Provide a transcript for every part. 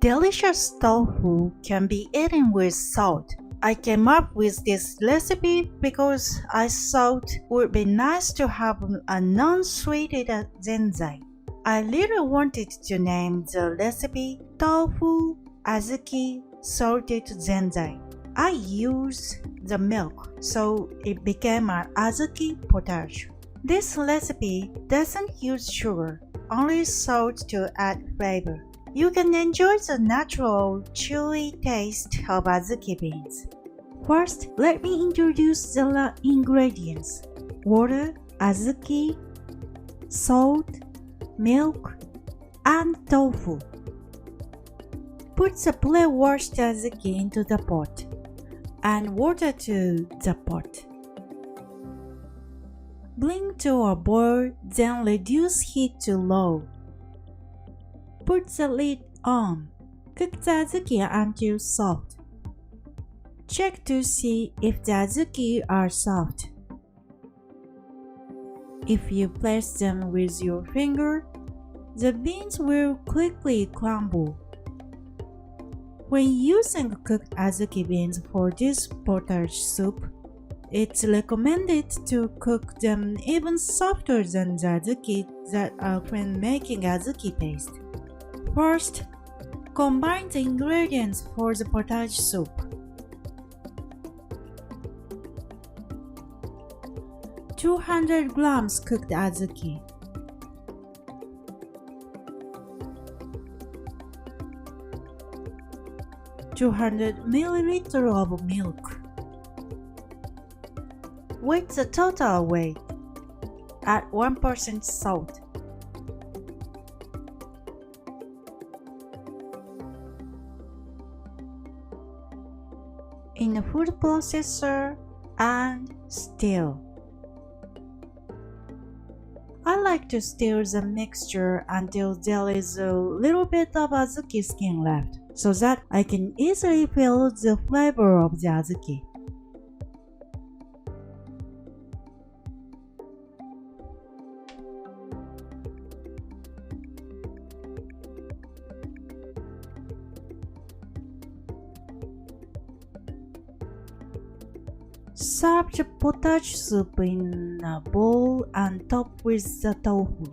Delicious tofu can be eaten with salt. I came up with this recipe because I thought it would be nice to have a non-sweetened zenzai. I really wanted to name the recipe Tofu Azuki Salted Zenzai. I used the milk, so it became an Azuki potage. This recipe doesn't use sugar, only salt to add flavor. You can enjoy the natural, chewy taste of Azuki beans. First, let me introduce the ingredients: water, Azuki, salt, milk, and tofu. Put the pre-washed Azuki into the pot and water to the pot. Bring to a boil, then reduce heat to low. Put the lid on. Cook the Azuki until soft. Check to see if the Azuki are soft. If you press them with your finger, the beans will quickly crumble. When using cooked Azuki beans for this potage soup, it's recommended to cook them even softer than the Azuki that are when making Azuki paste. First, combine the ingredients for the potage soup. $200 grams cooked Azuki, 200 milliliters of milk. Weigh the total weight. Add 1% salt. In a food processor and stir. I like to stir the mixture until there is a little bit of Azuki skin left, so that I can easily feel the flavor of the Azuki. Serve the potage soup in a bowl and top with the tofu.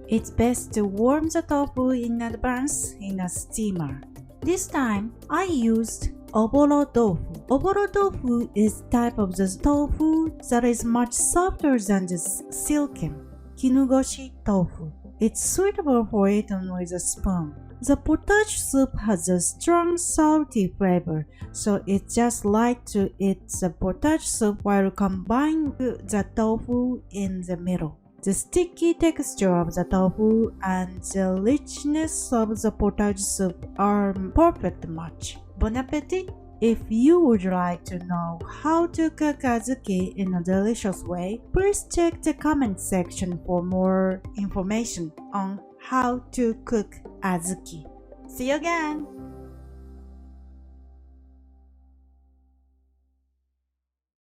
It's best to warm the tofu in advance in a steamer. This time, I used Oboro Tofu. Oboro Tofu is type of the tofu that is much softer than the silken kinugoshi tofu. It's suitable for eating with a spoon. The potage soup has a strong salty flavor, so it's just like to eat the potage soup while combining the tofu in the middle. The sticky texture of the tofu and the richness of the potage soup are a perfect match. Bon appetit! If you would like to know how to cook Azuki in a delicious way, please check the comment section for more information on how to cook Azuki. See you again!